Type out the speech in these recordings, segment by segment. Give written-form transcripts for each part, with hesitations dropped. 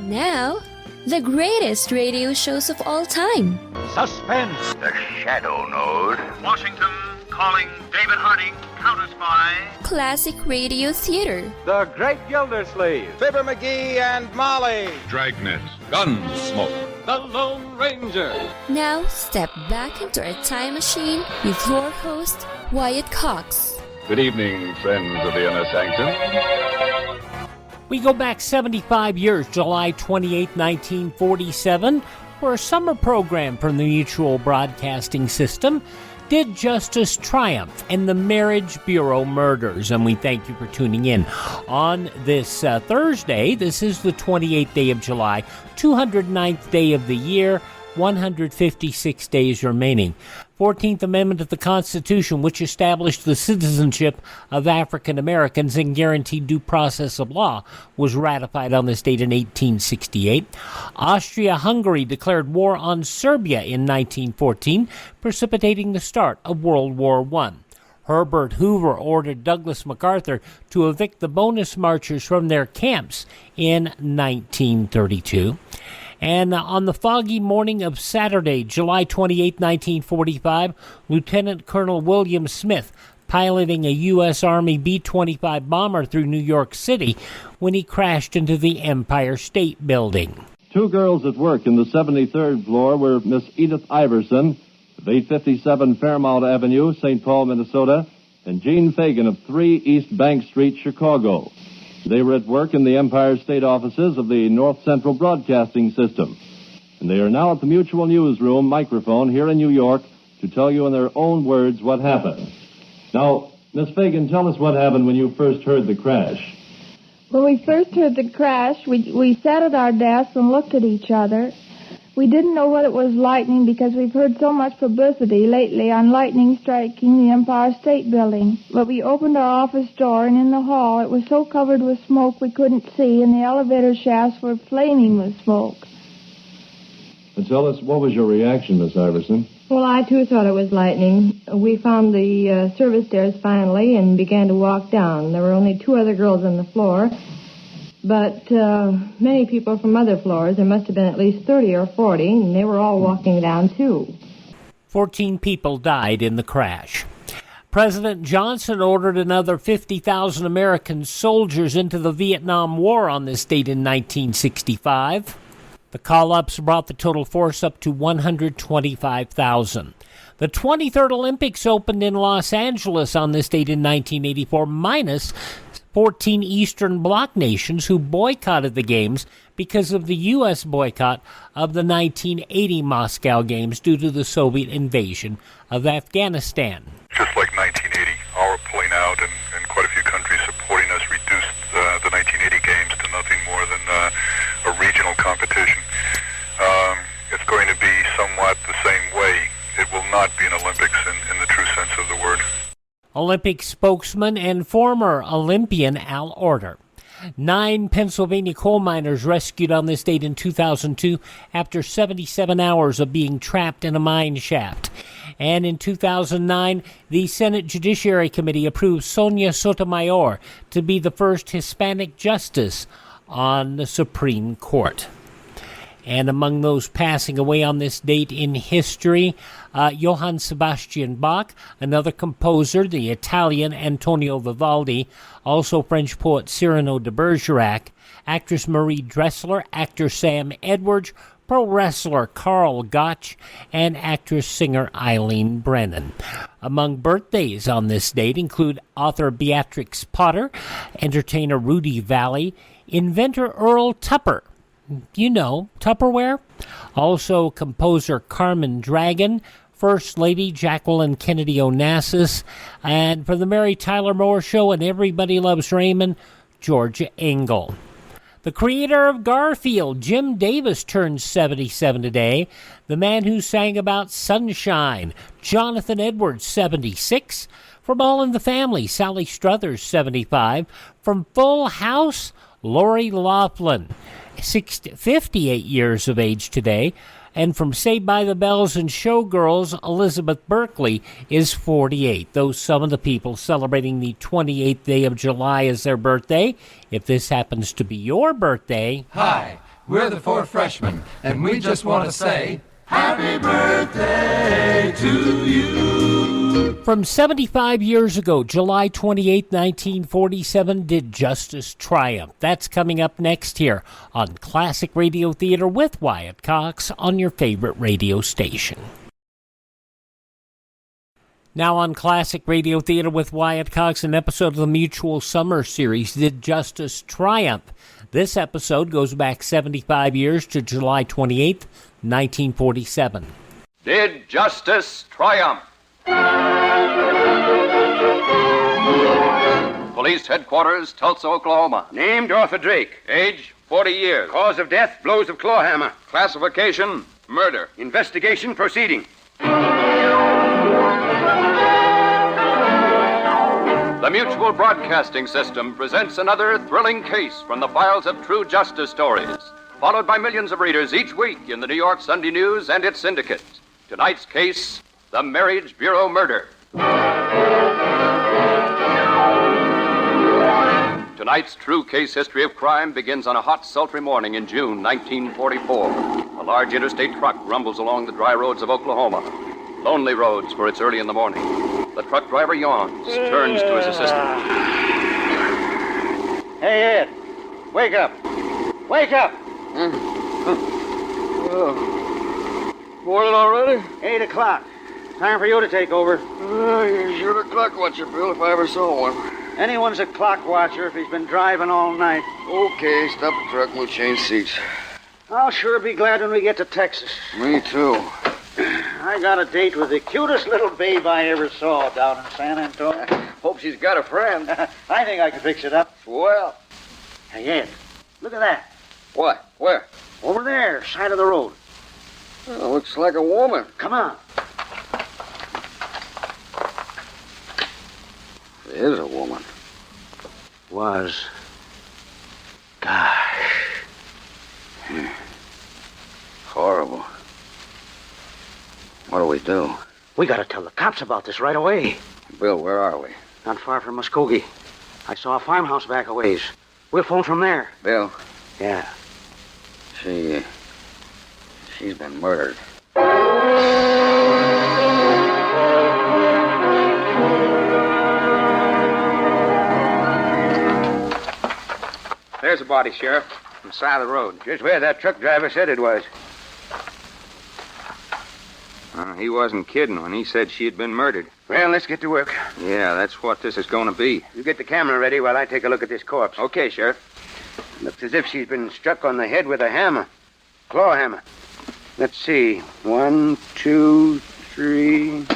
Now, the greatest radio shows of all time. Suspense. The Shadow Node. Washington calling David Harding, counter-spy. Classic radio theater. The Great Gildersleeve. Fibber McGee and Molly. Dragnet. Gunsmoke. The Lone Ranger. Now, step back into a time machine with your host, Wyatt Cox. Good evening, friends of the Inner Sanctum. We go back 75 years, July 28, 1947, where a summer program from the Mutual Broadcasting System did justice triumph in the Marriage Bureau murders, and we thank you for tuning in. On this Thursday, this is the 28th day of July, 209th day of the year, 156 days remaining. 14th Amendment of the Constitution, which established the citizenship of African Americans and guaranteed due process of law, was ratified on this date in 1868. Austria-Hungary declared war on Serbia in 1914, precipitating the start of World War I. Herbert Hoover ordered Douglas MacArthur to evict the bonus marchers from their camps in 1932. And on the foggy morning of Saturday, July 28, 1945, Lieutenant Colonel William Smith, piloting a U.S. Army B-25 bomber through New York City when he crashed into the Empire State Building. Two girls at work in the 73rd floor were Miss Edith Iverson of 857 Fairmount Avenue, St. Paul, Minnesota, and Jean Fagan of 3 East Bank Street, Chicago. They were at work in the Empire State offices of the North Central Broadcasting System. And they are now at the Mutual Newsroom microphone here in New York to tell you in their own words what happened. Now, Miss Fagan, tell us what happened when you first heard the crash. When we first heard the crash, we sat at our desks and looked at each other. We didn't know whether it was lightning because we've heard so much publicity lately on lightning striking the Empire State Building. But we opened our office door, and in the hall it was so covered with smoke we couldn't see, and the elevator shafts were flaming with smoke. And tell us, what was your reaction, Miss Iverson? Well, I, too, thought it was lightning. We found the service stairs finally and began to walk down. There were only 2 other girls on the floor. But many people from other floors, there must have been at least 30 or 40, and they were all walking down, too. 14 people died in the crash. President Johnson ordered another 50,000 American soldiers into the Vietnam War on this date in 1965. The call-ups brought the total force up to 125,000. The 23rd Olympics opened in Los Angeles on this date in 1984, minus 14 Eastern Bloc nations who boycotted the Games because of the U.S. boycott of the 1980 Moscow Games due to the Soviet invasion of Afghanistan. Just like 1980, our pulling out and quite a few countries supporting us reduced the 1980 Games to nothing more than a regional competition. It's going to be somewhat the same way. It will not be an Olympics in the true sense of the word. Olympic spokesman and former Olympian Al Order. 9 Pennsylvania coal miners rescued on this date in 2002 after 77 hours of being trapped in a mine shaft. And in 2009, the Senate Judiciary Committee approved Sonia Sotomayor to be the first Hispanic justice on the Supreme Court. And among those passing away on this date in history, Johann Sebastian Bach, another composer, the Italian Antonio Vivaldi, also French poet Cyrano de Bergerac, actress Marie Dressler, actor Sam Edwards, pro wrestler Carl Gotch, and actress-singer Eileen Brennan. Among birthdays on this date include author Beatrix Potter, entertainer Rudy Valley, inventor Earl Tupper, you know, Tupperware. Also, composer Carmen Dragon, First Lady Jacqueline Kennedy Onassis, and for the Mary Tyler Moore Show and Everybody Loves Raymond, Georgia Engel. The creator of Garfield, Jim Davis, turns 77 today. The man who sang about Sunshine, Jonathan Edwards, 76. From All in the Family, Sally Struthers, 75. From Full House, Lori Loughlin, 58 years of age today. And from Saved by the Bells and Showgirls, Elizabeth Berkley is 48. Those some of the people celebrating the 28th day of July as their birthday. If this happens to be your birthday, Hi, We're the four freshmen, and we just want to say, Happy birthday to you. From 75 years ago, July 28, 1947, did justice triumph? That's coming up next here on Classic Radio Theater with Wyatt Cox on your favorite radio station. Now on Classic Radio Theater with Wyatt Cox, an episode of the Mutual Summer Series, Did Justice Triumph? This episode goes back 75 years to July 28th, 1947. Did justice triumph? Police headquarters, Tulsa, Oklahoma. Named Arthur Drake. Age, 40 years. Cause of death, blows of claw hammer. Classification, murder. Investigation proceeding. The Mutual Broadcasting System presents another thrilling case from the files of True Justice Stories, followed by millions of readers each week in the New York Sunday News and its syndicate. Tonight's case, the Marriage Bureau Murder. Tonight's true case history of crime begins on a hot, sultry morning in June 1944. A large interstate truck rumbles along the dry roads of Oklahoma. Lonely roads, for it's early in the morning. The truck driver yawns, turns to his assistant. Hey, Ed. Wake up. Wake up. Morning already? 8 o'clock. Time for you to take over. You're sure a clock watcher, Bill, if I ever saw one. Anyone's a clock watcher if he's been driving all night. Okay, stop the truck and we'll change seats. I'll sure be glad when we get to Texas. Me too. I got a date with the cutest little babe I ever saw down in San Antonio. Hope she's got a friend. I think I can fix it up. Well. Hey, Ed, look at that. What? Where? Over there, side of the road. Oh, looks like a woman. Come on. It is a woman. Was. Gosh. Horrible. What do we do? We gotta tell the cops about this right away. Bill, where are we? Not far from Muskogee. I saw a farmhouse back a ways. We'll phone from there. Bill? Yeah. She's been murdered. There's the body, Sheriff. On the side of the road. Just where that truck driver said it was. He wasn't kidding when he said she had been murdered. Well, let's get to work. Yeah, that's what this is going to be. You get the camera ready while I take a look at this corpse. Okay, Sheriff. Looks as if she's been struck on the head with a hammer. Claw hammer. Let's see. 1, 2, 3.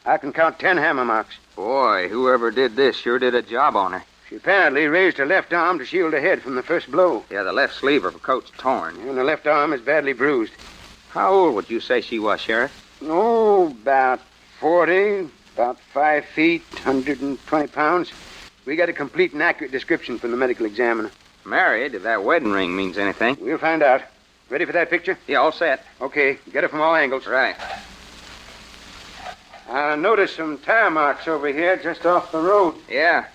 I can count 10 hammer marks. Boy, whoever did this sure did a job on her. She apparently raised her left arm to shield her head from the first blow. Yeah, the left sleeve of her coat's torn. And the left arm is badly bruised. How old would you say she was, Sheriff? Oh, about 40, about 5 feet, 120 pounds. We got a complete and accurate description from the medical examiner. Married, if that wedding ring means anything. We'll find out. Ready for that picture? Yeah, all set. Okay, get it from all angles. Right. I noticed some tire marks over here just off the road. Yeah.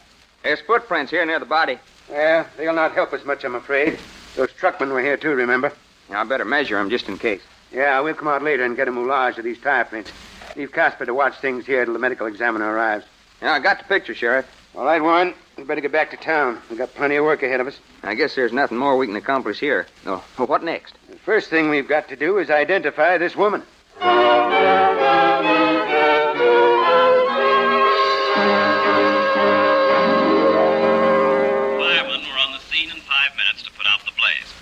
There's footprints here near the body. Yeah, they'll not help us much, I'm afraid. Those truckmen were here, too, remember? I better measure them just in case. Yeah, we'll come out later and get a moulage of these tire prints. Leave Casper to watch things here till the medical examiner arrives. Yeah, I got the picture, Sheriff. All right, Warren. We better get back to town. We've got plenty of work ahead of us. I guess there's nothing more we can accomplish here. Oh, what next? The first thing we've got to do is identify this woman. Firemen were on the scene in 5 minutes to put out the blaze.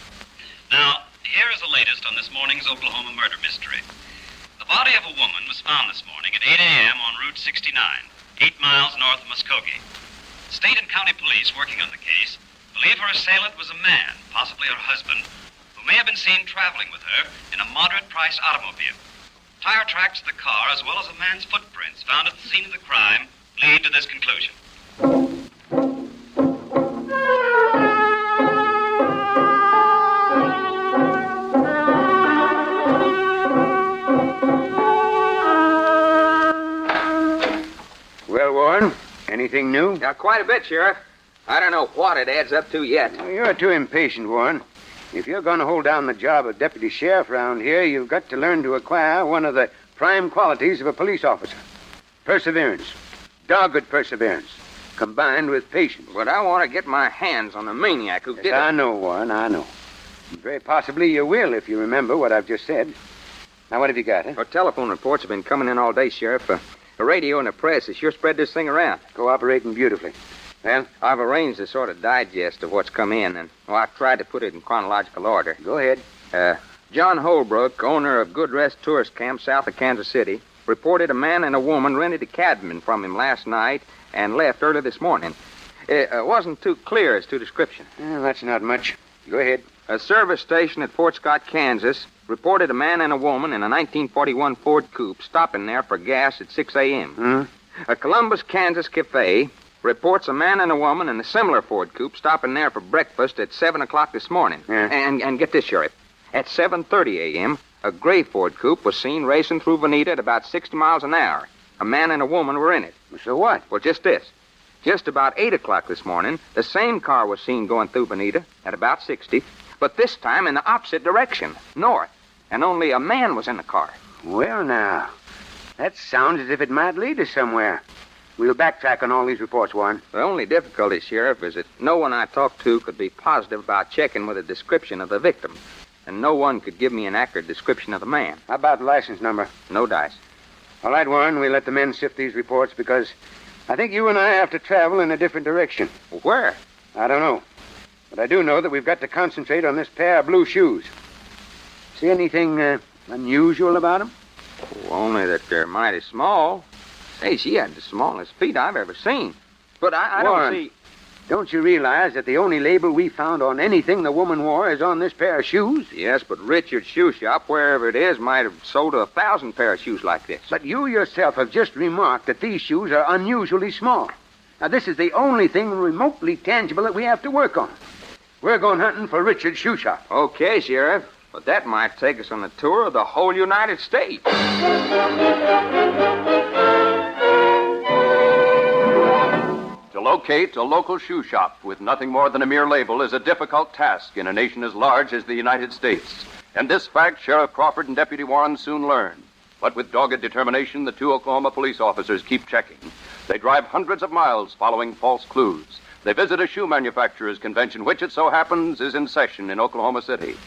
Now, here is the latest on this morning's Oklahoma murder mystery. The body of a woman was found this morning at 8 a.m. on Route 69, 8 miles north of Muskogee. State and county police working on the case believe her assailant was a man, possibly her husband, who may have been seen traveling with her in a moderate-priced automobile. Tire tracks of the car, as well as a man's footprints found at the scene of the crime, lead to this conclusion. Well, Warren, anything new? Yeah, quite a bit, Sheriff. I don't know what it adds up to yet. Well, you're too impatient, Warren. If you're going to hold down the job of deputy sheriff around here, you've got to learn to acquire one of the prime qualities of a police officer. Perseverance. Dogged perseverance. Combined with patience. But I want to get my hands on the maniac who did it. I know, Warren, I know. Very possibly you will if you remember what I've just said. Now, what have you got, huh? Our telephone reports have been coming in all day, Sheriff. The radio and the press has sure spread this thing around. Cooperating beautifully. Well? I've arranged a sort of digest of what's come in, and I've tried to put it in chronological order. Go ahead. John Holbrook, owner of Good Rest Tourist Camp south of Kansas City, reported a man and a woman rented a cabin from him last night and left early this morning. It wasn't too clear as to description. Well, that's not much. Go ahead. A service station at Fort Scott, Kansas, reported a man and a woman in a 1941 Ford Coupe stopping there for gas at 6 a.m. A Columbus, Kansas cafe reports a man and a woman in a similar Ford Coupe stopping there for breakfast at 7 o'clock this morning. Yeah. And get this, Sheriff. At 7:30 a.m., a gray Ford Coupe was seen racing through Veneta at about 60 miles an hour. A man and a woman were in it. So what? Well, just this. Just about 8 o'clock this morning, the same car was seen going through Veneta at about 60, but this time in the opposite direction, north, and only a man was in the car. Well, now, that sounds as if it might lead us somewhere. We'll backtrack on all these reports, Warren. The only difficulty, Sheriff, is that no one I talked to could be positive about checking with a description of the victim, and no one could give me an accurate description of the man. How about the license number? No dice. All right, Warren, we'll let the men sift these reports because I think you and I have to travel in a different direction. Where? I don't know. But I do know that we've got to concentrate on this pair of blue shoes. See anything unusual about them? Oh, only that they're mighty small. Say, she had the smallest feet I've ever seen. But I Warren, don't see... Don't you realize that the only label we found on anything the woman wore is on this pair of shoes? Yes, but Richard's shoe shop, wherever it is, might have sold 1,000 pair of shoes like this. But you yourself have just remarked that these shoes are unusually small. Now, this is the only thing remotely tangible that we have to work on. We're going hunting for Richard's shoe shop. Okay, Sheriff. But that might take us on a tour of the whole United States. To locate a local shoe shop with nothing more than a mere label is a difficult task in a nation as large as the United States. And this fact Sheriff Crawford and Deputy Warren soon learned. But with dogged determination, the two Oklahoma police officers keep checking. They drive hundreds of miles following false clues. They visit a shoe manufacturers' convention, which it so happens is in session in Oklahoma City.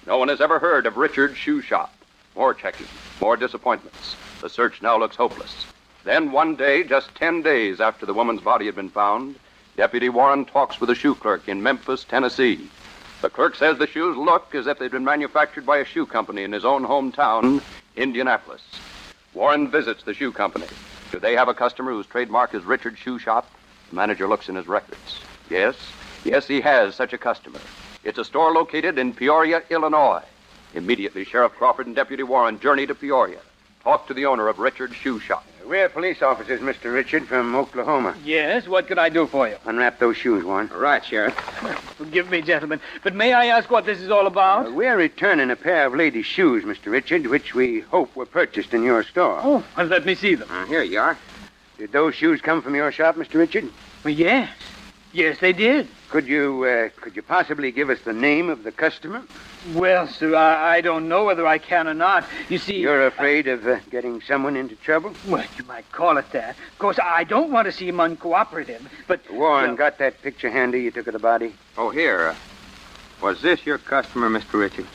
No one has ever heard of Richard's shoe shop. More checking, more disappointments. The search now looks hopeless. Then one day, just 10 days after the woman's body had been found, Deputy Warren talks with a shoe clerk in Memphis, Tennessee. The clerk says the shoes look as if they'd been manufactured by a shoe company in his own hometown, Indianapolis. Warren visits the shoe company. Do they have a customer whose trademark is Richard's Shoe Shop? The manager looks in his records. Yes, he has such a customer. It's a store located in Peoria, Illinois. Immediately, Sheriff Crawford and Deputy Warren journey to Peoria. Talk to the owner of Richard's Shoe Shop. We're police officers, Mr. Richard, from Oklahoma. Yes, what could I do for you? Unwrap those shoes, Warren. Right, Sheriff. Forgive me, gentlemen, but may I ask what this is all about? We're returning a pair of ladies' shoes, Mr. Richard, which we hope were purchased in your store. Oh, well, let me see them. Here you are. Did those shoes come from your shop, Mr. Richard? Well, yes. Yes, they did. Could you possibly give us the name of the customer? Well, sir, I don't know whether I can or not. You see... You're afraid of getting someone into trouble? Well, you might call it that. Of course, I don't want to seem uncooperative, but... Warren, got that picture handy you took of the body? Oh, here. Was this your customer, Mr. Richard?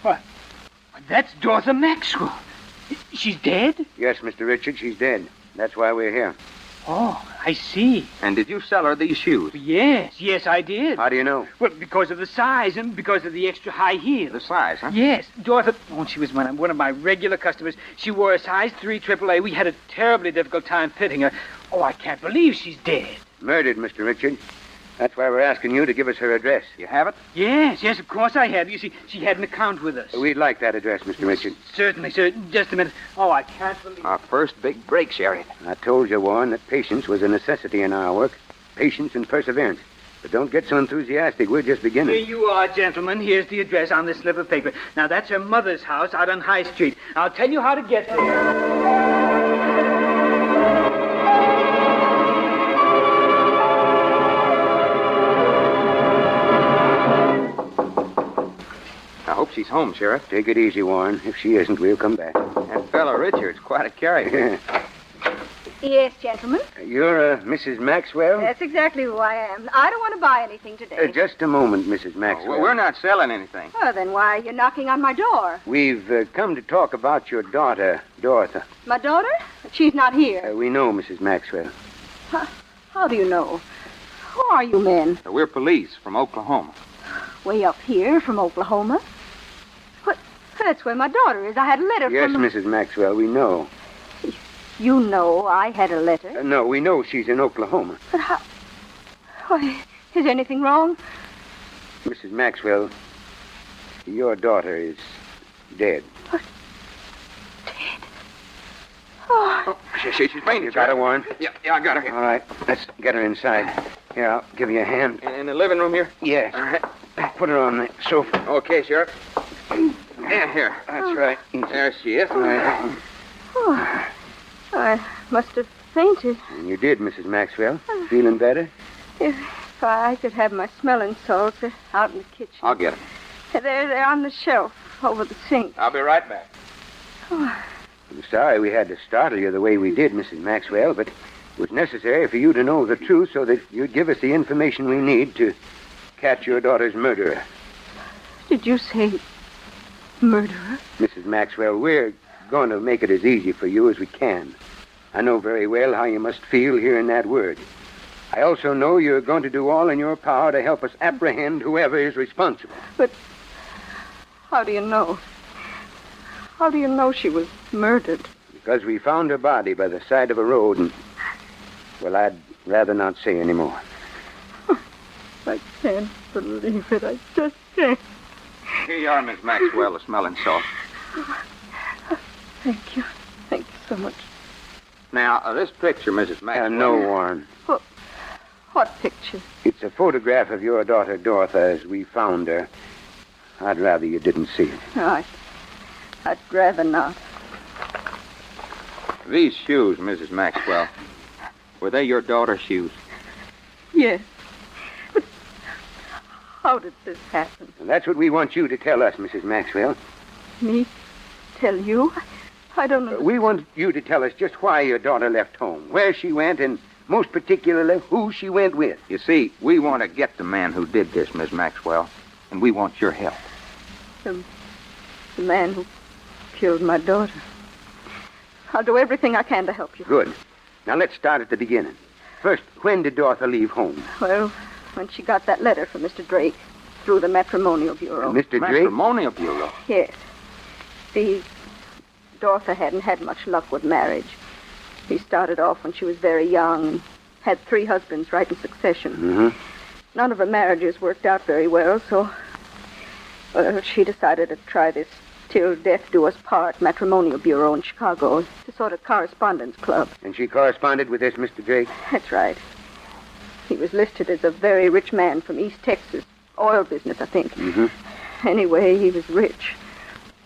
What? That's Dorothy Maxwell. She's dead? Yes, Mr. Richard, she's dead. That's why we're here. Oh, I see. And did you sell her these shoes? Yes, I did. How do you know? Well, because of the size and because of the extra high heel. The size, huh? Yes. Dorothy, she was one of my regular customers. She wore a size 3 AAA. We had a terribly difficult time fitting her. Oh, I can't believe she's dead. Murdered, Mr. Richard. That's why we're asking you to give us her address. You have it? Yes, of course I have. You see, she had an account with us. We'd like that address, Mr. Richard. Certainly, sir. Just a minute. Oh, I can't believe... Our first big break, Sheriff. I told you, Warren, that patience was a necessity in our work. Patience and perseverance. But don't get so enthusiastic. We're just beginning. Here you are, gentlemen. Here's the address on this slip of paper. Now, that's her mother's house out on High Street. I'll tell you how to get there. she's home, Sheriff. Take it easy, Warren. If she isn't, we'll come back. That fellow Richard's quite a character. Yes, gentlemen. You're Mrs. Maxwell? That's exactly who I am. I don't want to buy anything today. Just a moment, Mrs. Maxwell. We're not selling anything. Oh, then why are you knocking on my door? We've come to talk about your daughter, Dorothy. My daughter? She's not here. We know, Mrs. Maxwell. How do you know? Who are you men? We're police from Oklahoma. Way up here from Oklahoma? What? That's where my daughter is. I had a letter Yes, from... Mrs. Maxwell, we know. You know I had a letter? No, we know she's in Oklahoma. But how... Why, is anything wrong? Mrs. Maxwell, your daughter is dead. What? Dead? Oh. She's fainted. You got her, Warren? Yeah, I got her. All right, let's get her inside. Here, I'll give you a hand. In the living room here? Yes. All right. Put her on the sofa. Okay, Sheriff. Yeah, here. That's right. There she is. All right. Oh. I must have fainted. And you did, Mrs. Maxwell. Feeling better? If I could have my smelling salts out in the kitchen. I'll get them. They're on the shelf over the sink. I'll be right back. Oh. I'm sorry we had to startle you the way we did, Mrs. Maxwell, but it was necessary for you to know the truth so that you'd give us the information we need to catch your daughter's murderer. Did you say murderer? Mrs. Maxwell, we're going to make it as easy for you as we can. I know very well how you must feel hearing that word. I also know you're going to do all in your power to help us apprehend whoever is responsible. But how do you know? How do you know she was murdered? Because we found her body by the side of a road and, well, I'd rather not say any more. I can't believe it. I just can't. Here you are, Miss Maxwell, the smelling salt. Thank you. Thank you so much. Now, this picture, Mrs. Maxwell... No, Warren. What picture? It's a photograph of your daughter, Dorothy, as we found her. I'd rather you didn't see it. No, I'd rather not. These shoes, Mrs. Maxwell, were they your daughter's shoes? Yes. But how did this happen? And that's what we want you to tell us, Mrs. Maxwell. Me? Tell you? I don't know. We want you to tell us just why your daughter left home, where she went, and most particularly who she went with. You see, we want to get the man who did this, Miss Maxwell, and we want your help. The man who killed my daughter. I'll do everything I can to help you. Good. Now let's start at the beginning. First, when did Dorothy leave home? Well, when she got that letter from Mr. Drake through the Matrimonial Bureau. Mr. Drake? Matrimonial Bureau? Yes. See, Dorothy hadn't had much luck with marriage. He started off when she was very young and had 3 husbands right in succession. Mm-hmm. None of her marriages worked out very well, so she decided to try this Till Death Do Us Part Matrimonial Bureau in Chicago. It's a sort of correspondence club. And she corresponded with this Mr. Drake? That's right. He was listed as a very rich man from East Texas. Oil business, I think. Mm-hmm. Anyway, he was rich.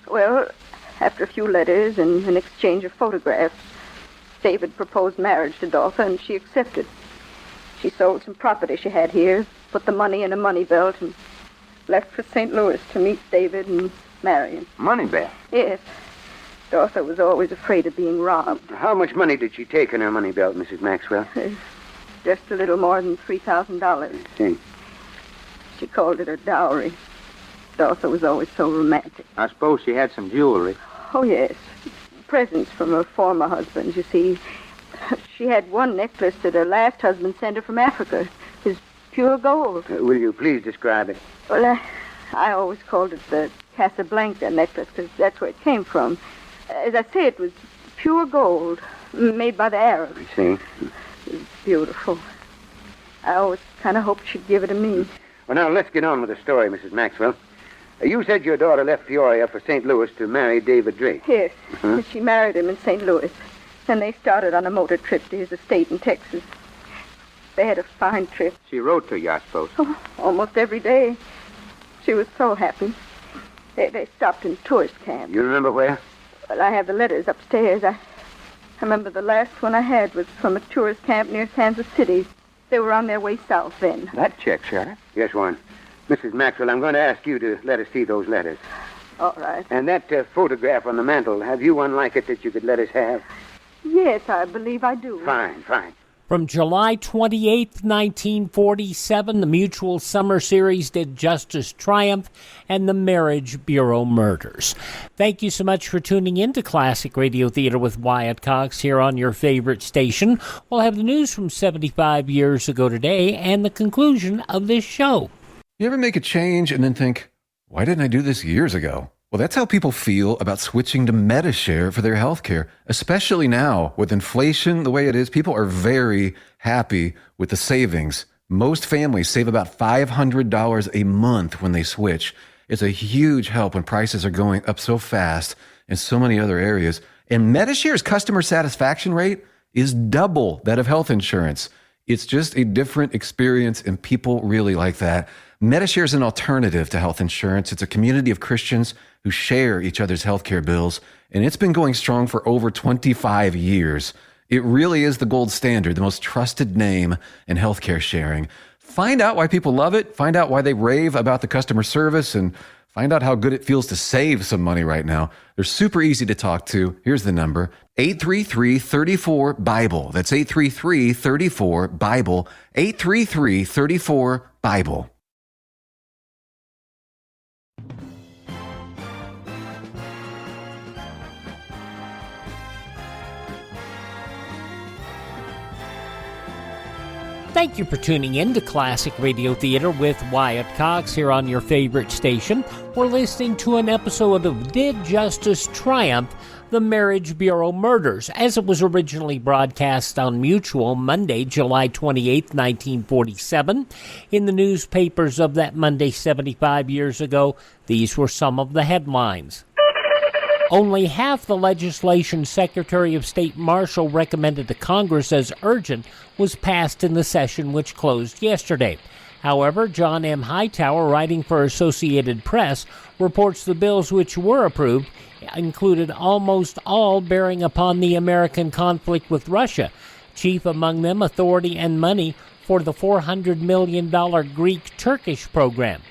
Well, after a few letters and an exchange of photographs, David proposed marriage to Dorothy, and she accepted. She sold some property she had here, put the money in a money belt, and left for St. Louis to meet David and marry him. Money belt? Yes. Dorothy was always afraid of being robbed. How much money did she take in her money belt, Mrs. Maxwell? Just a little more than $3,000. I see. She called it her dowry. Dorothy was always so romantic. I suppose she had some jewelry. Oh, yes. Presents from her former husbands, you see. She had one necklace that her last husband sent her from Africa. It was pure gold. Will you please describe it? Well, I always called it the Casablanca necklace because that's where it came from. As I say, it was pure gold, made by the Arabs. I see. It was beautiful. I always kind of hoped she'd give it to me. Well, now, let's get on with the story, Mrs. Maxwell. You said your daughter left Peoria for St. Louis to marry David Drake. Yes. She married him in St. Louis. And they started on a motor trip to his estate in Texas. They had a fine trip. She wrote to you, I suppose. Oh, almost every day. She was so happy. They stopped in tourist camps. You remember where? Well, I have the letters upstairs. I remember the last one I had was from a tourist camp near Kansas City. They were on their way south then. That checks, Sheriff. Yes, Warren. Mrs. Maxwell, I'm going to ask you to let us see those letters. All right. And that photograph on the mantel, have you one like it that you could let us have? Yes, I believe I do. Fine. From July 28, 1947, the Mutual Summer Series did Justice Triumph and the Marriage Bureau Murders. Thank you so much for tuning in to Classic Radio Theater with Wyatt Cox here on your favorite station. We'll have the news from 75 years ago today and the conclusion of this show. You ever make a change and then think, why didn't I do this years ago? Well, that's how people feel about switching to MediShare for their health care, especially now with inflation the way it is. People are very happy with the savings. Most families save about $500 a month when they switch. It's a huge help when prices are going up so fast in so many other areas. And MediShare's customer satisfaction rate is double that of health insurance. It's just a different experience, and people really like that. MediShare is an alternative to health insurance. It's a community of Christians who share each other's healthcare bills, and it's been going strong for over 25 years. It really is the gold standard, the most trusted name in healthcare sharing. Find out why people love it, find out why they rave about the customer service, and find out how good it feels to save some money right now. They're super easy to talk to. Here's the number, 833-34-BIBLE. That's 833-34-BIBLE, 833-34-BIBLE. Thank you for tuning in to Classic Radio Theater with Wyatt Cox here on your favorite station. We're listening to an episode of Did Justice Triumph? The Marriage Bureau Murders, as it was originally broadcast on Mutual Monday, July 28, 1947. In the newspapers of that Monday 75 years ago, these were some of the headlines. Only half the legislation Secretary of State Marshall recommended to Congress as urgent was passed in the session which closed yesterday. However, John M. Hightower, writing for Associated Press, reports the bills which were approved included almost all bearing upon the American conflict with Russia, chief among them authority and money for the $400 million Greek-Turkish program.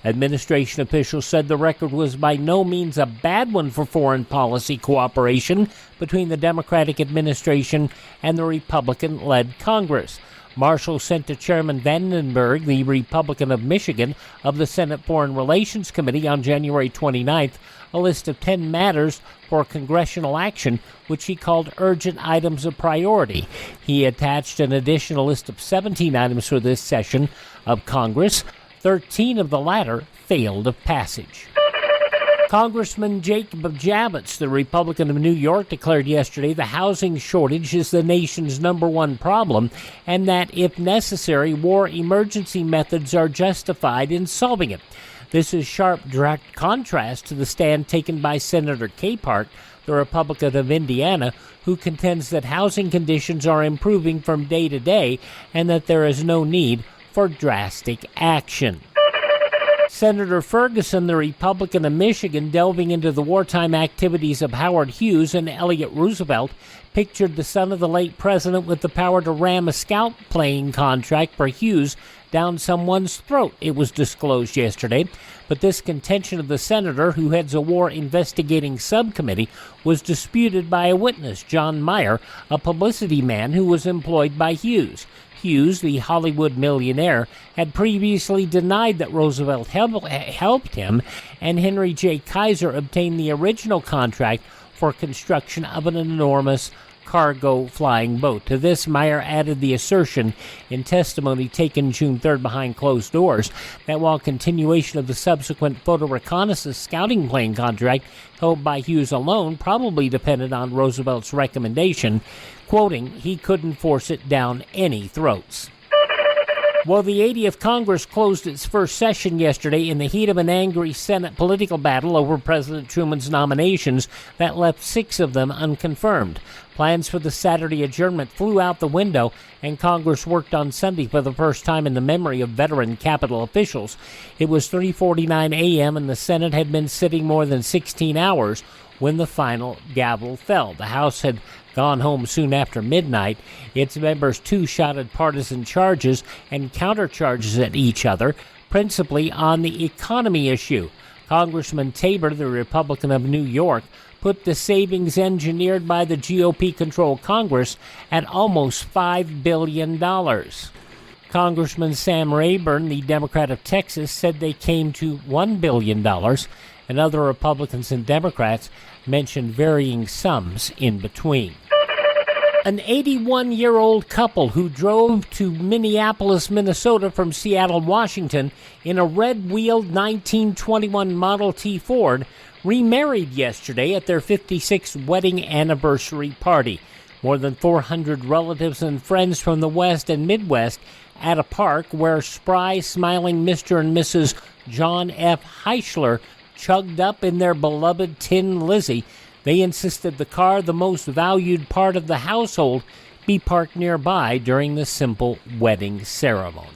Administration officials said the record was by no means a bad one for foreign policy cooperation between the Democratic administration and the Republican-led Congress. Marshall sent to Chairman Vandenberg, the Republican of Michigan, of the Senate Foreign Relations Committee on January 29th, a list of 10 matters for congressional action, which he called urgent items of priority. He attached an additional list of 17 items for this session of Congress. 13 of the latter failed of passage. Congressman Jacob Javits, the Republican of New York, declared yesterday the housing shortage is the nation's number one problem and that, if necessary, war emergency methods are justified in solving it. This is sharp, direct contrast to the stand taken by Senator Capehart, the Republican of Indiana, who contends that housing conditions are improving from day to day and that there is no need for drastic action. Senator Ferguson, the Republican of Michigan, delving into the wartime activities of Howard Hughes and Elliott Roosevelt, pictured the son of the late president with the power to ram a scout plane contract for Hughes down someone's throat, it was disclosed yesterday. But this contention of the senator, who heads a war investigating subcommittee, was disputed by a witness, John Meyer, a publicity man who was employed by Hughes. Hughes, the Hollywood millionaire, had previously denied that Roosevelt helped him, and Henry J. Kaiser obtained the original contract for construction of an enormous cargo flying boat. To this, Meyer added the assertion in testimony taken June 3rd behind closed doors that while continuation of the subsequent photo reconnaissance scouting plane contract held by Hughes alone probably depended on Roosevelt's recommendation, quoting, he couldn't force it down any throats. Well, the 80th Congress closed its first session yesterday in the heat of an angry Senate political battle over President Truman's nominations that left 6 of them unconfirmed. Plans for the Saturday adjournment flew out the window, and Congress worked on Sunday for the first time in the memory of veteran Capitol officials. It was 3:49 a.m., and the Senate had been sitting more than 16 hours when the final gavel fell. The House had gone home soon after midnight. Its members too shouted partisan charges and countercharges at each other, principally on the economy issue. Congressman Tabor, the Republican of New York, put the savings engineered by the GOP-controlled Congress at almost $5 billion. Congressman Sam Rayburn, the Democrat of Texas, said they came to $1 billion, and other Republicans and Democrats mentioned varying sums in between. An 81-year-old couple who drove to Minneapolis, Minnesota from Seattle, Washington in a red-wheeled 1921 Model T Ford remarried yesterday at their 56th wedding anniversary party. More than 400 relatives and friends from the West and Midwest at a park where spry, smiling Mr. and Mrs. John F. Heischler chugged up in their beloved Tin Lizzie. They insisted the car, the most valued part of the household, be parked nearby during the simple wedding ceremony.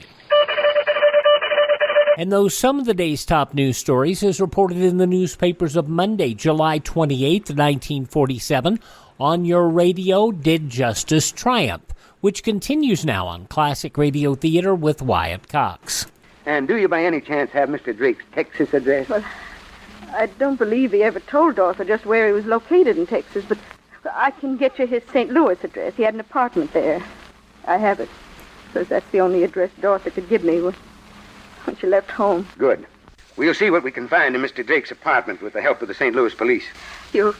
And those some of the day's top news stories as reported in the newspapers of Monday, July 28, 1947, on your radio, Did Justice Triumph, which continues now on Classic Radio Theater with Wyatt Cox. And do you by any chance have Mr. Drake's Texas address? Well, I don't believe he ever told Dorothy just where he was located in Texas, but I can get you his St. Louis address. He had an apartment there. I have it, because that's the only address Dorothy could give me when she left home. Good. We'll see what we can find in Mr. Drake's apartment with the help of the St. Louis police. You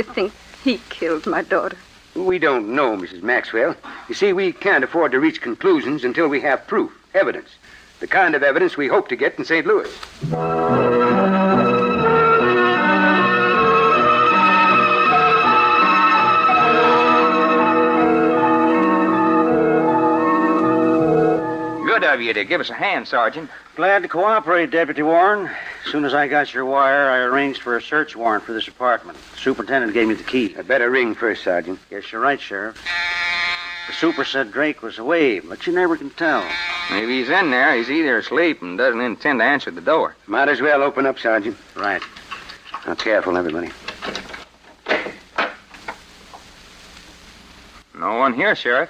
think he killed my daughter? We don't know, Mrs. Maxwell. You see, we can't afford to reach conclusions until we have proof, evidence. The kind of evidence we hope to get in St. Louis. Good of you to give us a hand, Sergeant. Glad to cooperate, Deputy Warren. As soon as I got your wire, I arranged for a search warrant for this apartment. The superintendent gave me the key. I better ring first, Sergeant. Yes, you're right, Sheriff. The super said Drake was away, but you never can tell. Maybe he's in there. He's either asleep and doesn't intend to answer the door. Might as well open up, Sergeant. Right. Now, careful, everybody. No one here, Sheriff.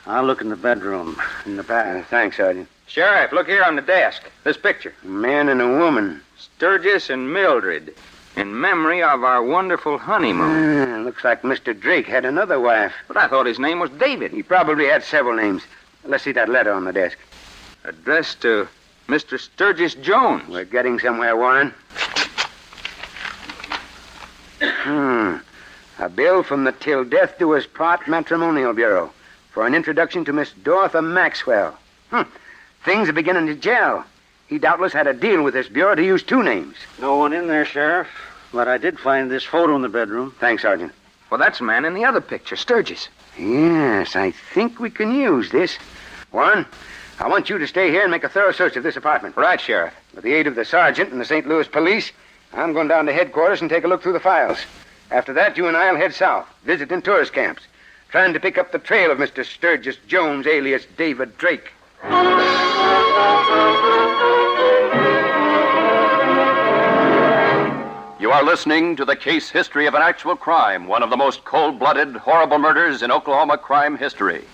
I'll look in the bedroom, in the back. Thanks, Sergeant. Sheriff, look here on the desk. This picture. A man and a woman. Sturgis and Mildred. In memory of our wonderful honeymoon. Looks like Mr. Drake had another wife. But I thought his name was David. He probably had several names. Let's see that letter on the desk. Addressed to Mr. Sturgis Jones. We're getting somewhere, Warren. A bill from the Till Death Do Us Part Matrimonial Bureau for an introduction to Miss Dorothy Maxwell. Things are beginning to gel. He doubtless had a deal with this bureau to use two names. No one in there, Sheriff. But I did find this photo in the bedroom. Thanks, Sergeant. Well, that's the man in the other picture, Sturgis. Yes, I think we can use this. Warren, I want you to stay here and make a thorough search of this apartment. Right, Sheriff. With the aid of the sergeant and the St. Louis police, I'm going down to headquarters and take a look through the files. After that, you and I'll head south, visiting tourist camps, trying to pick up the trail of Mr. Sturgis Jones, alias David Drake. You are listening to the case history of an actual crime, one of the most cold-blooded, horrible murders in Oklahoma crime history,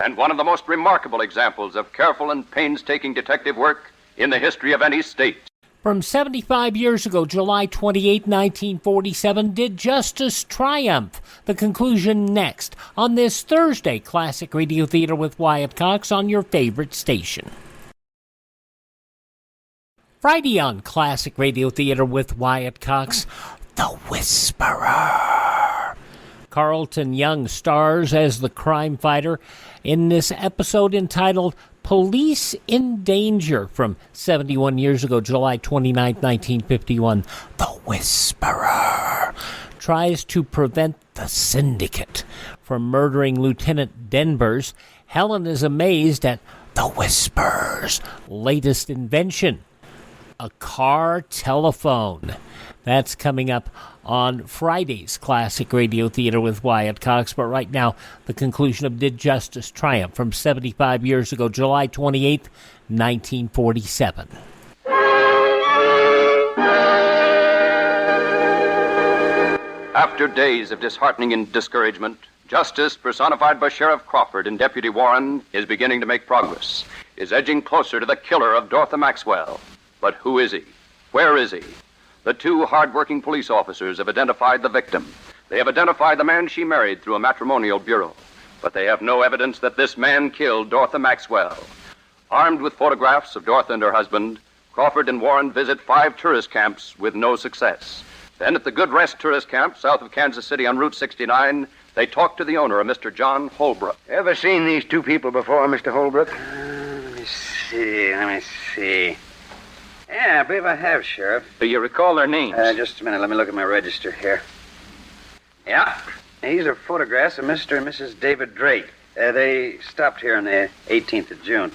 and one of the most remarkable examples of careful and painstaking detective work in the history of any state. From 75 years ago, July 28, 1947, did justice triumph? The conclusion next on this Thursday Classic Radio Theater with Wyatt Cox on your favorite station. Friday on Classic Radio Theater with Wyatt Cox, The Whisperer. Carlton Young stars as the crime fighter in this episode entitled Police in Danger from 71 years ago, July 29, 1951. The Whisperer tries to prevent the syndicate from murdering Lieutenant Denvers. Helen is amazed at the Whisperer's latest invention, a car telephone. That's coming up on Friday's Classic Radio Theater with Wyatt Cox. But right now, the conclusion of Did Justice Triumph from 75 years ago, July 28th, 1947. After days of disheartening and discouragement, justice, personified by Sheriff Crawford and Deputy Warren, is beginning to make progress, is edging closer to the killer of Dorothy Maxwell. But who is he? Where is he? The two hard-working police officers have identified the victim. They have identified the man she married through a matrimonial bureau. But they have no evidence that this man killed Dorothy Maxwell. Armed with photographs of Dorothy and her husband, Crawford and Warren visit 5 tourist camps with no success. Then at the Good Rest tourist camp south of Kansas City on Route 69, they talk to the owner, a Mr. John Holbrook. Ever seen these two people before, Mr. Holbrook? Let me see. Yeah, I believe I have, Sheriff. Do you recall their names? Just a minute. Let me look at my register here. Yeah. These are photographs of Mr. and Mrs. David Drake. They stopped here on the 18th of June.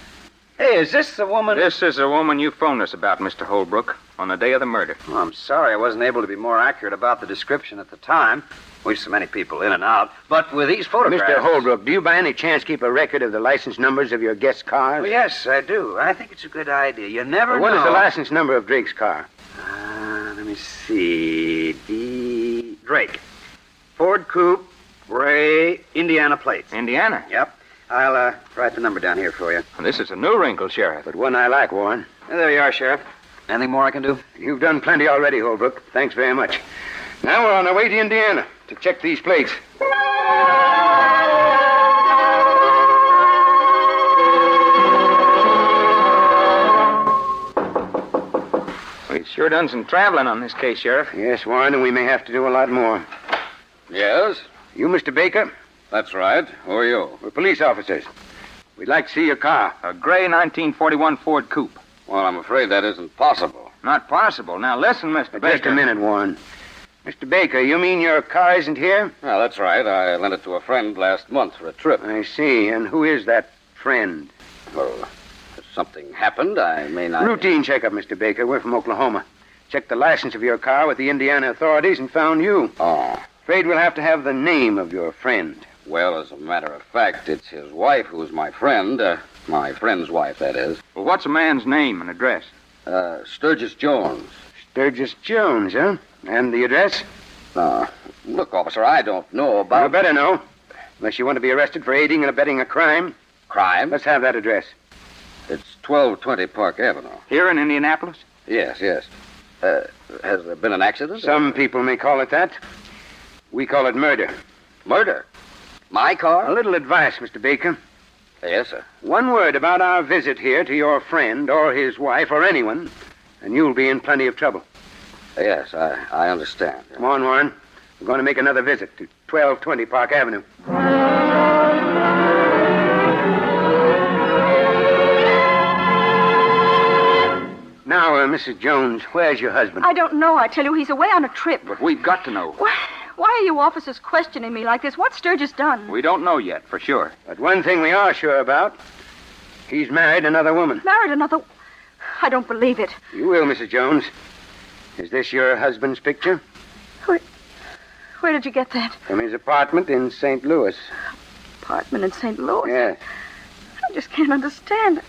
Hey, is this the woman? This is the woman you phoned us about, Mr. Holbrook, on the day of the murder. Oh, I'm sorry I wasn't able to be more accurate about the description at the time. We've so many people in and out. But with these photographs... Mr. Holbrook, do you by any chance keep a record of the license numbers of your guests' cars? Well, yes, I do. I think it's a good idea. You never know. What is the license number of Drake's car? Let me see. Drake. Ford Coupe, gray, Indiana plates. Indiana? Yep. I'll write the number down here for you. This is a new wrinkle, Sheriff. But one I like, Warren. There you are, Sheriff. Anything more I can do? You've done plenty already, Holbrook. Thanks very much. Now we're on our way to Indiana to check these plates. We've sure done some traveling on this case, Sheriff. Yes, Warren, and we may have to do a lot more. Yes? You, Mr. Baker? That's right. Who are you? We're police officers. We'd like to see your car. A gray 1941 Ford Coupe. Well, I'm afraid that isn't possible. Not possible. Now, listen, Mr. Baker. Just a minute, Warren. Mr. Baker, you mean your car isn't here? Well, that's right. I lent it to a friend last month for a trip. I see. And who is that friend? Well, if something happened, I may not... Routine checkup, Mr. Baker. We're from Oklahoma. Checked the license of your car with the Indiana authorities and found you. Oh. Afraid we'll have to have the name of your friend. Well, as a matter of fact, it's his wife who's my friend. My friend's wife, that is. Well, what's a man's name and address? Sturgis Jones. Sturgis Jones, huh? And the address? Look, officer, I don't know about... You better know. Unless you want to be arrested for aiding and abetting a crime. Crime? Let's have that address. It's 1220 Park Avenue. Here in Indianapolis? Yes. Has there been an accident? Some people may call it that. We call it murder. Murder? My car? A little advice, Mr. Baker. Yes, sir. One word about our visit here to your friend or his wife or anyone, and you'll be in plenty of trouble. Yes, I understand. Come on, Warren. We're going to make another visit to 1220 Park Avenue. Now, Mrs. Jones, where's your husband? I don't know. I tell you, he's away on a trip. But we've got to know. Why are you officers questioning me like this? What's Sturgis done? We don't know yet, for sure. But one thing we are sure about, he's married another woman. Married another... I don't believe it. You will, Mrs. Jones. Is this your husband's picture? Where did you get that? From his apartment in St. Louis. Apartment in St. Louis? Yes. I just can't understand.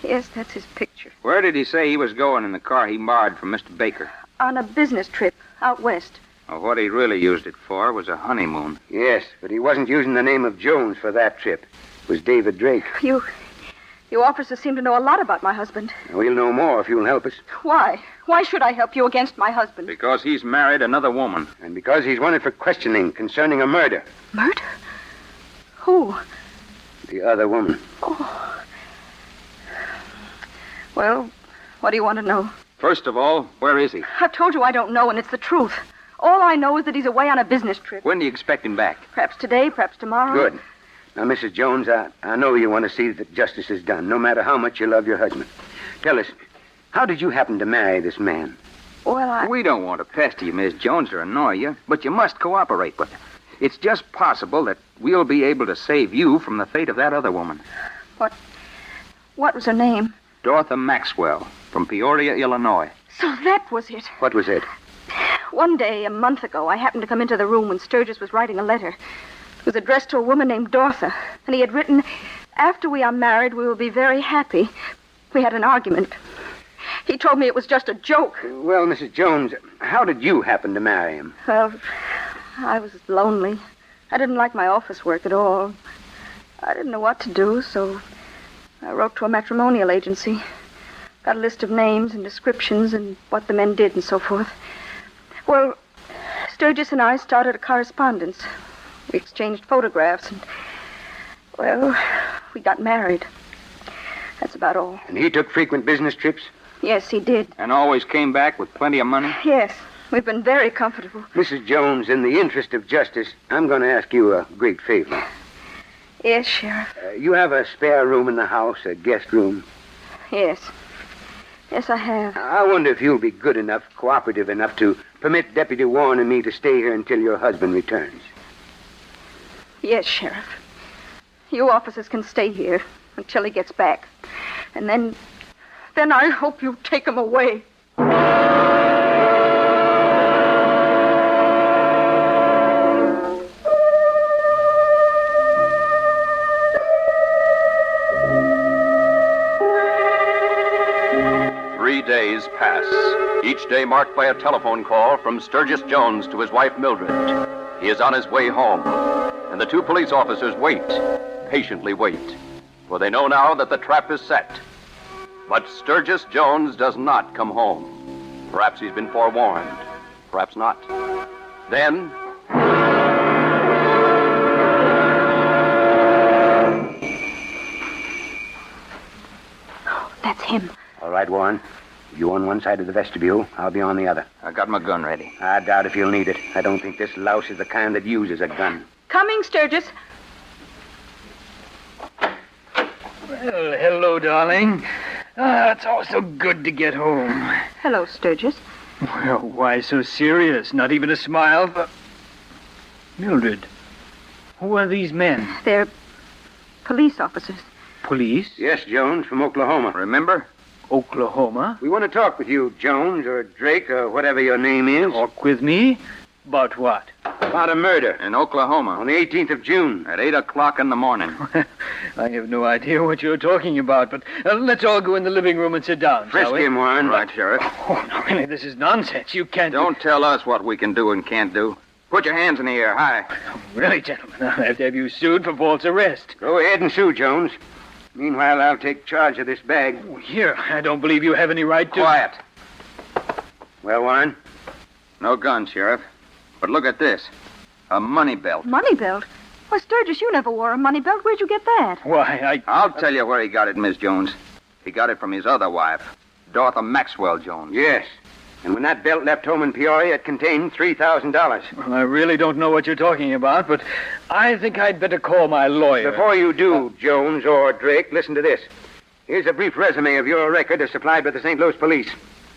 Yes, that's his picture. Where did he say he was going in the car he borrowed from Mr. Baker? On a business trip out west. Well, what he really used it for was a honeymoon. Yes, but he wasn't using the name of Jones for that trip. It was David Drake. You officers seem to know a lot about my husband. We'll know more if you'll help us. Why? Why should I help you against my husband? Because he's married another woman. And because he's wanted for questioning concerning a murder. Murder? Who? The other woman. Oh. Well, what do you want to know? First of all, where is he? I've told you I don't know, and it's the truth. All I know is that he's away on a business trip. When do you expect him back? Perhaps today, perhaps tomorrow. Good. Now, Mrs. Jones, I know you want to see that justice is done, no matter how much you love your husband. Tell us, how did you happen to marry this man? Well, We don't want to pester you, Miss Jones, or annoy you, but you must cooperate with us. It's just possible that we'll be able to save you from the fate of that other woman. What was her name? Dorothy Maxwell, from Peoria, Illinois. So that was it. What was it? One day, a month ago, I happened to come into the room when Sturgis was writing a letter. It was addressed to a woman named Dorothy, and he had written, "After we are married, we will be very happy." We had an argument. He told me it was just a joke. Well, Mrs. Jones, how did you happen to marry him? Well, I was lonely. I didn't like my office work at all. I didn't know what to do, so I wrote to a matrimonial agency. Got a list of names and descriptions and what the men did and so forth. Well, Sturgis and I started a correspondence. We exchanged photographs and, well, we got married. That's about all. And he took frequent business trips? Yes, he did. And always came back with plenty of money? Yes, we've been very comfortable. Mrs. Jones, in the interest of justice, I'm going to ask you a great favor. Yes, Sheriff. You have a spare room in the house, a guest room? Yes. Yes, I have. I wonder if you'll be good enough, cooperative enough to permit Deputy Warren and me to stay here until your husband returns. Yes, Sheriff. You officers can stay here until he gets back. And then I hope you take him away. 3 days pass, each day marked by a telephone call from Sturgis Jones to his wife Mildred. He is on his way home, and the two police officers wait, patiently wait, for they know now that the trap is set. But Sturgis Jones does not come home. Perhaps he's been forewarned, perhaps not. Then... That's him. All right, Warren. You on one side of the vestibule, I'll be on the other. I got my gun ready. I doubt if you'll need it. I don't think this louse is the kind that uses a gun. Coming, Sturgis. Well, hello, darling. It's all so good to get home. Hello, Sturgis. Well, why so serious? Not even a smile for... Mildred, who are these men? They're police officers. Police? Yes, Jones, from Oklahoma. Remember? Oklahoma? We want to talk with you, Jones, or Drake, or whatever your name is. Talk with me? About what? About a murder. In Oklahoma. On the 18th of June. At 8 o'clock in the morning. I have no idea what you're talking about, but let's all go in the living room and sit down, Frisk shall we? him, Warren. Right, Sheriff. Oh, no, really, this is nonsense. You can't... Don't tell us what we can do and can't do. Put your hands in the air, high. Oh, really, gentlemen, I'll have to have you sued for false arrest. Go ahead and sue, Jones. Meanwhile, I'll take charge of this bag. Oh, here, I don't believe you have any right to... Quiet. Well, Warren? No gun, Sheriff. But look at this. A money belt. Money belt? Why, Sturgis, you never wore a money belt. Where'd you get that? Why, I'll tell you where he got it, Miss Jones. He got it from his other wife, Dorothy Maxwell Jones. Yes. And when that belt left home in Peoria, it contained $3,000. Well, I really don't know what you're talking about, but I think I'd better call my lawyer. Before you do, Jones or Drake, listen to this. Here's a brief resume of your record as supplied by the St. Louis police.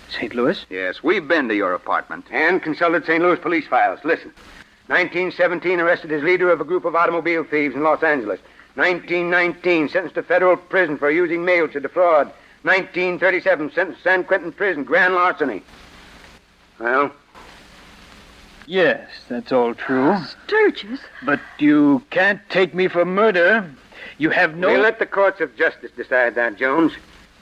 St. Louis? Yes, we've been to your apartment. And consulted St. Louis police files. Listen. 1917, arrested as leader of a group of automobile thieves in Los Angeles. 1919, sentenced to federal prison for using mail to defraud. 1937, sentenced to San Quentin prison, grand larceny. Well? Yes, that's all true. Sturgis? But you can't take me for murder. You have no... We'll let the courts of justice decide that, Jones.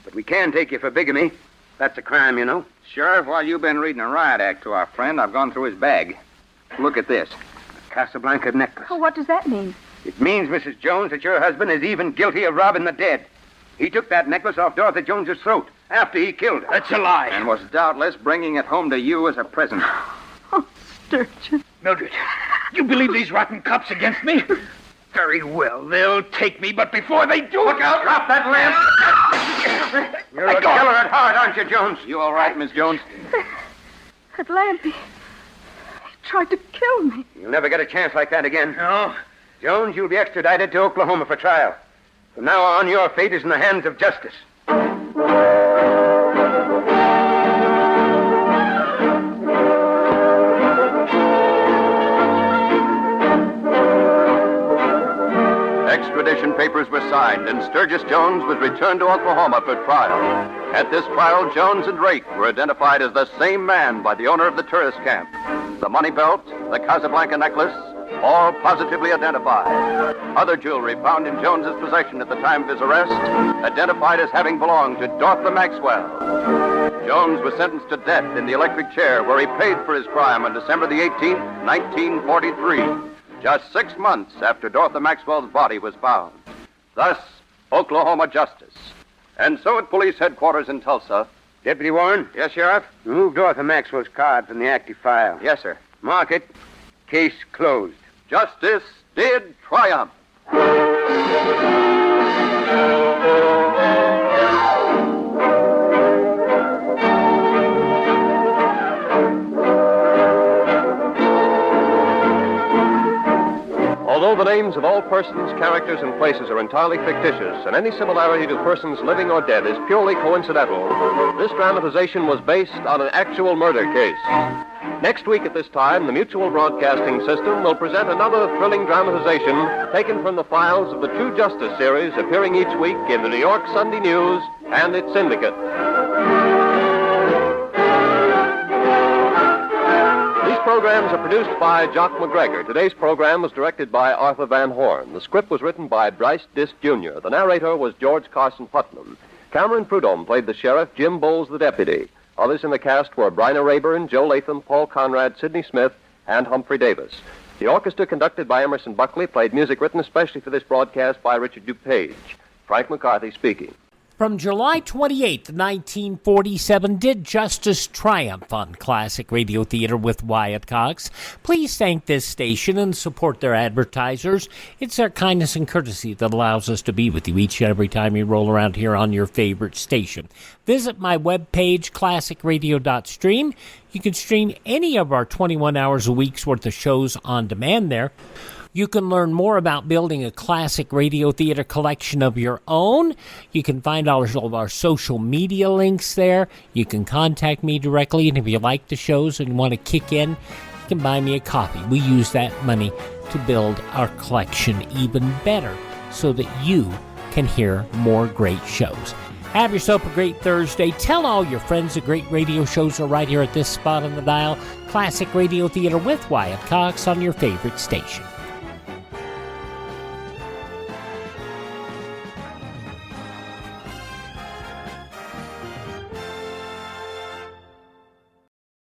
But we can take you for bigamy. That's a crime, you know. Sheriff, while you've been reading a riot act to our friend, I've gone through his bag. Look at this. A Casablanca necklace. Oh, what does that mean? It means, Mrs. Jones, that your husband is even guilty of robbing the dead. He took that necklace off Dorothy Jones's throat after he killed her. That's a lie. And was doubtless bringing it home to you as a present. Oh, Sturgis. Mildred, you believe these rotten cops against me? Very well, they'll take me, but before they do... Look out! Drop that lamp! You're a killer at heart, aren't you, Jones? You all right, Miss Jones? That lamp, he tried to kill me. You'll never get a chance like that again. No? Jones, you'll be extradited to Oklahoma for trial. From now on, your fate is in the hands of justice. Extradition papers were signed, and Sturgis Jones was returned to Oklahoma for trial. At this trial, Jones and Drake were identified as the same man by the owner of the tourist camp. The money belt, the Casablanca necklace, all positively identified. Other jewelry found in Jones's possession at the time of his arrest, identified as having belonged to Dorothy Maxwell. Jones was sentenced to death in the electric chair where he paid for his crime on December the 18th, 1943. Just 6 months after Dorothy Maxwell's body was found. Thus, Oklahoma justice. And so at police headquarters in Tulsa. Deputy Warren? Yes, Sheriff? Remove Dorothy Maxwell's card from the active file. Yes, sir. Mark it. Case closed. Justice did triumph. Although the names of all persons, characters, and places are entirely fictitious, and any similarity to persons living or dead is purely coincidental, this dramatization was based on an actual murder case. Next week at this time, the Mutual Broadcasting System will present another thrilling dramatization taken from the files of the True Justice series appearing each week in the New York Sunday News and its syndicate. These programs are produced by Jock McGregor. Today's program was directed by Arthur Van Horn. The script was written by Bryce Disk Jr. The narrator was George Carson Putnam. Cameron Prudhomme played the sheriff, Jim Bowles the deputy. Others in the cast were Bryna Rayburn, Joe Latham, Paul Conrad, Sidney Smith, and Humphrey Davis. The orchestra, conducted by Emerson Buckley, played music written especially for this broadcast by Richard DuPage. Frank McCarthy speaking. From July 28, 1947, did justice triumph on Classic Radio Theater with Wyatt Cox? Please thank this station and support their advertisers. It's their kindness and courtesy that allows us to be with you each and every time you roll around here on your favorite station. Visit my webpage, classicradio.stream. You can stream any of our 21 hours a week's worth of shows on demand there. You can learn more about building a classic radio theater collection of your own. You can find all of our social media links there. You can contact me directly, and if you like the shows and want to kick in, you can buy me a copy. We use that money to build our collection even better so that you can hear more great shows. Have yourself a great Thursday. Tell all your friends the great radio shows are right here at this spot on the dial. Classic Radio Theater with Wyatt Cox on your favorite station.